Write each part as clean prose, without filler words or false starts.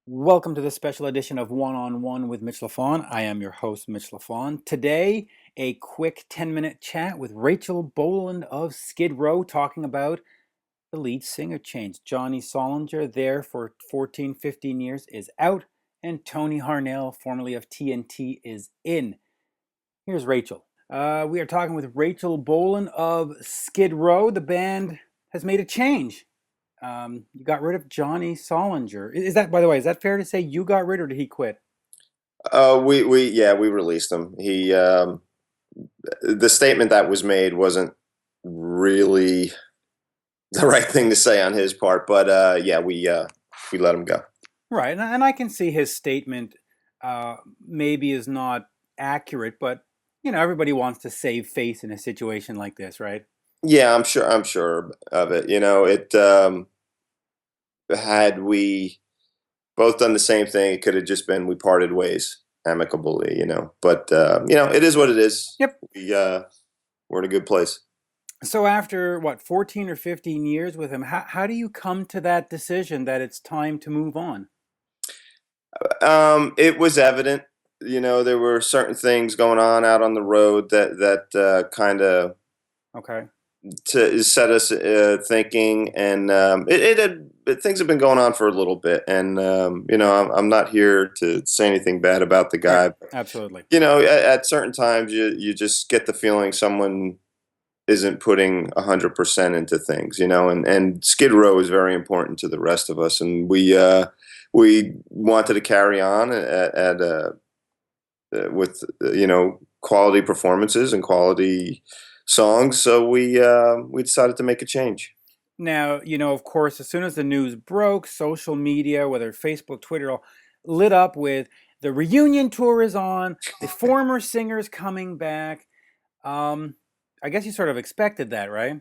Welcome to this special edition of One on One with Mitch Lafon. I am your host, Mitch Lafon. Today, a quick 10-minute chat with Rachel Bolan of Skid Row talking about the lead singer change. Johnny Solinger, there for 14, 15 years, is out, and Tony Harnell, formerly of TNT, is in. Here's Rachel. We are talking with Rachel Bolan of Skid Row. The band has made a change. You got rid of Johnny Solinger. Is that, by the way, is that fair to say you got rid or did he quit? We released him. The statement that was made wasn't really the right thing to say on his part, but we let him go. Right, and I can see his statement maybe is not accurate, but everybody wants to save face in a situation like this, right? Yeah, I'm sure of it. Had we both done the same thing, it could have just been we parted ways amicably, But it is what it is. Yep. We're in a good place. So after what, 14 or 15 years with him, how do you come to that decision that it's time to move on? It was evident, there were certain things going on out on the road that kind of Okay. to set us thinking, and things have been going on for a little bit, and I'm not here to say anything bad about the Right. guy. But, Absolutely. at certain times you just get the feeling someone isn't putting 100% into things, and Skid Row is very important to the rest of us, and we wanted to carry on with quality performances and quality songs, so we decided to make a change. Now, of course, as soon as the news broke, social media, whether Facebook, Twitter, all lit up with the reunion tour is on, the former singers coming back. I guess you sort of expected that, right?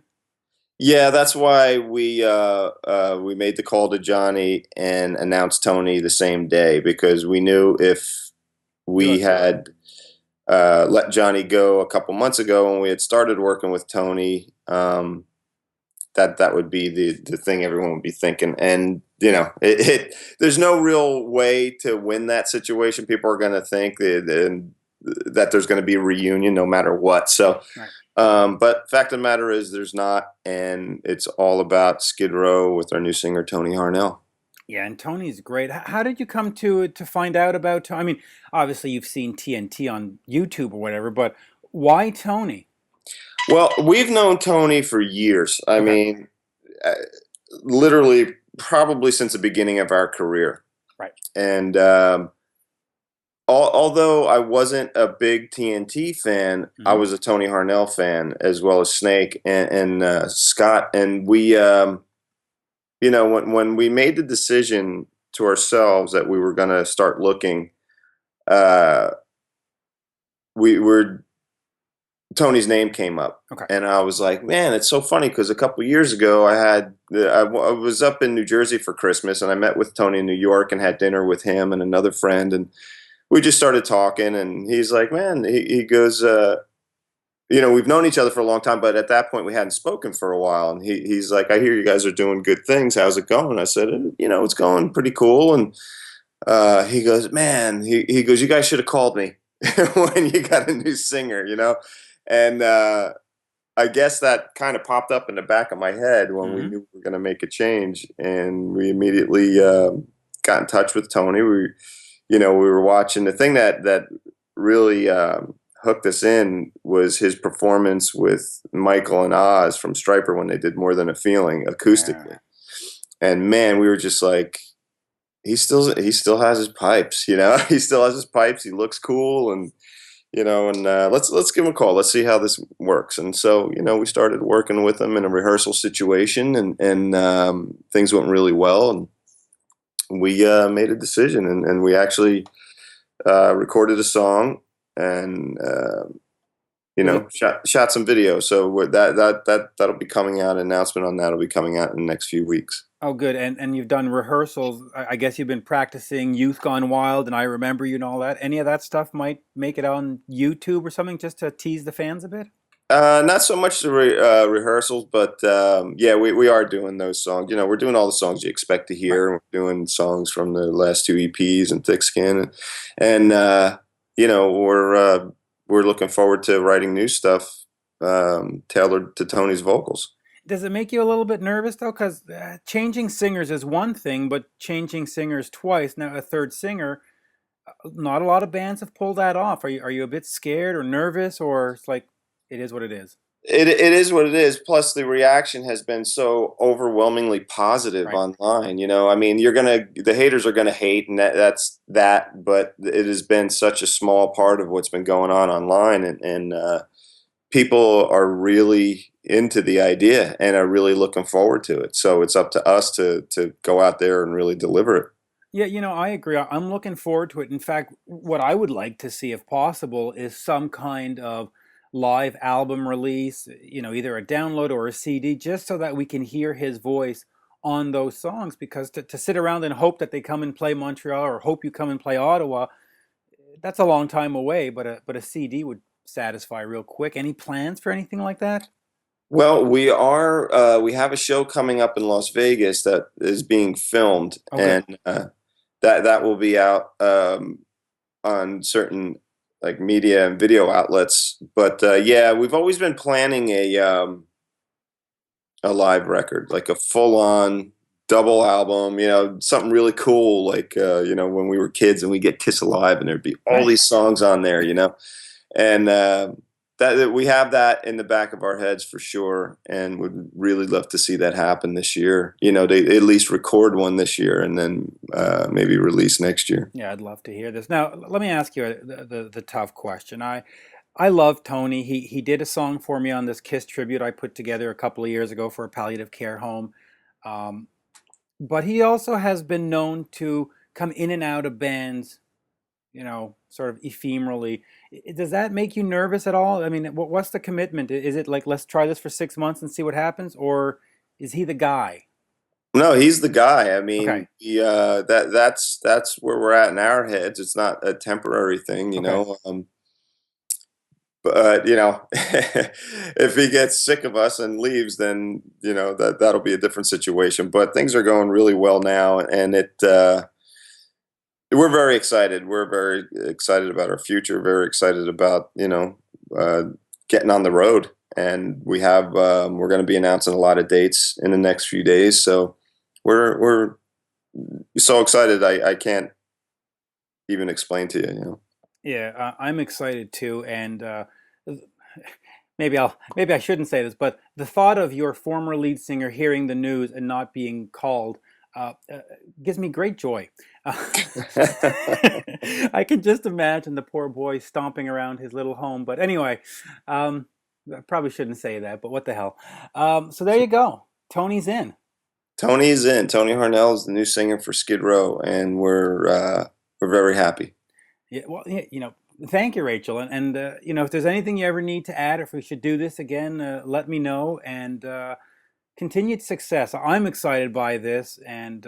Yeah, that's why we made the call to Johnny and announced Tony the same day, because we knew if we Good. had let Johnny go a couple months ago when we had started working with Tony, that would be the thing everyone would be thinking. And there's no real way to win that situation. People are going to think that there's going to be a reunion no matter what. So, Right. but fact of the matter is there's not, and it's all about Skid Row with our new singer Tony Harnell. Yeah, and Tony's great. How did you come to find out about Tony? I mean, obviously you've seen TNT on YouTube or whatever, but why Tony? Well, we've known Tony for years. I Okay. mean, uh, literally probably since the beginning of our career. Right. And although I wasn't a big TNT fan, I Hmm. was a Tony Harnell fan, as well as Snake and Scott. And when we made the decision to ourselves that we were going to start looking, uh, we were Tony's name came up, Okay. and I was like, "Man, it's so funny," because a couple years ago, I was up in New Jersey for Christmas, and I met with Tony in New York and had dinner with him and another friend, and we just started talking. And he's like, "Man," he goes, "We've known each other for a long time, but at that point, we hadn't spoken for a while." And he's like, "I hear you guys are doing good things. How's it going?" I said, It's going pretty cool." And he goes, "Man," he goes, "You guys should have called me when you got a new singer." And I guess that kind of popped up in the back of my head when we Hmm. knew we were going to make a change, and we immediately got in touch with Tony. We were watching the thing that really hooked us in was his performance with Michael and Oz from Striper when they did More Than a Feeling Yeah. acoustically, and man, we were just like, he still has his pipes, he still has his pipes. He looks cool, and let's give him a call. Let's see how this works. And so, we started working with him in a rehearsal situation, and things went really well. And we made a decision, and we actually recorded a song, and Was it shot some video. So that'll be coming out. An announcement on that will be coming out in the next few weeks. Oh, good. And you've done rehearsals. I guess you've been practicing Youth Gone Wild and I Remember You and all that. Any of that stuff might make it on YouTube or something just to tease the fans a bit? Not so much the rehearsals, but yeah, we are doing those songs. We're doing all the songs you expect to Right. hear. We're doing songs from the last two EPs and Thick Skin, and you know, we're looking forward to writing new stuff tailored to Tony's vocals. Does it make you a little bit nervous though? Because changing singers is one thing, but changing singers twice, now a third singer, not a lot of bands have pulled that off. Are you a bit scared or nervous, or it's like it is what it is? It is what it is. Plus, the reaction has been so overwhelmingly positive Right. online. I mean, the haters are gonna hate, and that's that. But it has been such a small part of what's been going on online, and people are really into the idea and are really looking forward to it. So it's up to us to go out there and really deliver it. Yeah, I agree. I'm looking forward to it. In fact, what I would like to see, if possible, is some kind of live album release, either a download or a CD, just so that we can hear his voice on those songs. Because to sit around and hope that they come and play Montreal or hope you come and play Ottawa, that's a long time away, but a CD would satisfy real quick. Any plans for anything like that? Well, we have a show coming up in Las Vegas that is being filmed, Oh, good. and that will be out on certain like media and video outlets. But yeah, we've always been planning a live record, like a full on double album. Something really cool, like when we were kids and we get Kiss Alive, and there'd be all Right. these songs on there. And that we have that in the back of our heads for sure, and would really love to see that happen this year. They at least record one this year, and then maybe release next year. Yeah, I'd love to hear this. Now, let me ask you the tough question. I love Tony. He did a song for me on this Kiss tribute I put together a couple of years ago for a palliative care home. Um, but he also has been known to come in and out of bands, sort of ephemerally. Does that make you nervous at all? I mean, what's the commitment? Is it like, let's try this for 6 months and see what happens, or is he the guy? No, he's the guy. I mean, Okay, that's where we're at in our heads. It's not a temporary thing, okay. But if he gets sick of us and leaves, then that'll be a different situation. But things are going really well now, and we're very excited. We're very excited about our future. Very excited about uh, getting on the road, and we're going to be announcing a lot of dates in the next few days. So we're so excited. I can't even explain to you. Yeah, I'm excited too, and maybe I shouldn't say this, but the thought of your former lead singer hearing the news and not being called uh, uh, gives me great joy. I can just imagine the poor boy stomping around his little home. But anyway, I probably shouldn't say that, but what the hell? So there you go. Tony's in. Tony's in. Tony Harnell is the new singer for Skid Row, and we're very happy. Yeah, well, yeah, thank you, Rachel. And if there's anything you ever need to add, if we should do this again, let me know. And continued success. I'm excited by this. And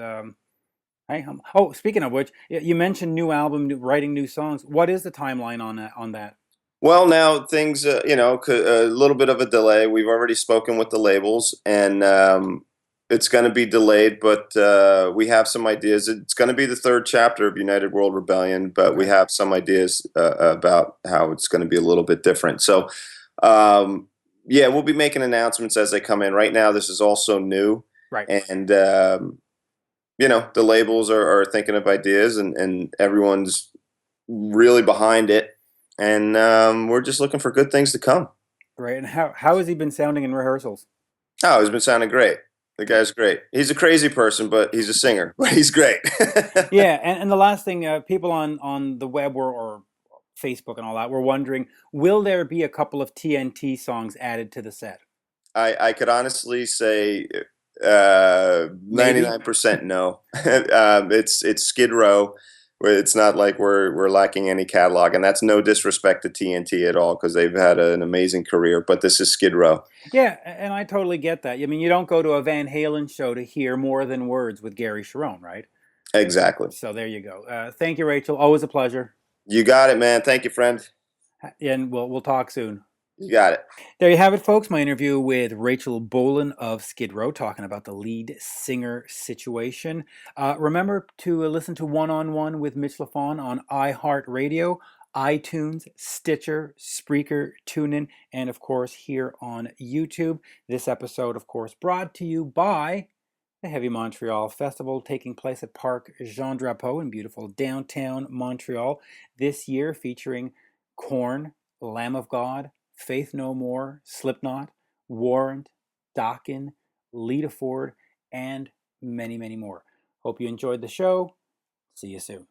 oh, speaking of which, you mentioned new album, writing new songs. What is the timeline on that? Well, now things, a little bit of a delay. We've already spoken with the labels, and it's going to be delayed, but we have some ideas. It's going to be the third chapter of United World Rebellion, but we Okay, have some ideas about how it's going to be a little bit different. So, yeah, we'll be making announcements as they come in. Right now, this is also new, right. and the labels are thinking of ideas, and everyone's really behind it, and we're just looking for good things to come. Right. And how has he been sounding in rehearsals? Oh, he's been sounding great. The guy's great. He's a crazy person, but he's a singer. But he's great. Yeah, and the last thing, people on the web or Facebook and all that were wondering, will there be a couple of TNT songs added to the set? I could honestly say Maybe. 99% no. It's Skid Row. It's not like we're lacking any catalog, and that's no disrespect to TNT at all because they've had an amazing career. But this is Skid Row. Yeah, and I totally get that. I mean, you don't go to a Van Halen show to hear More Than Words with Gary Sharon, right? Exactly. So there you go. Thank you, Rachel. Always a pleasure. You got it, man. Thank you, friend. And we'll talk soon. You got it. There you have it, folks. My interview with Rachel Bolan of Skid Row, talking about the lead singer situation. Remember to listen to One on One with Mitch Lafon on iHeartRadio, iTunes, Stitcher, Spreaker, TuneIn, and of course here on YouTube. This episode, of course, brought to you by the Heavy Montreal Festival, taking place at Parc Jean Drapeau in beautiful downtown Montreal this year, featuring Korn, Lamb of God, Faith No More, Slipknot, Warrant, Dokken, Lita Ford, and many, many more. Hope you enjoyed the show. See you soon.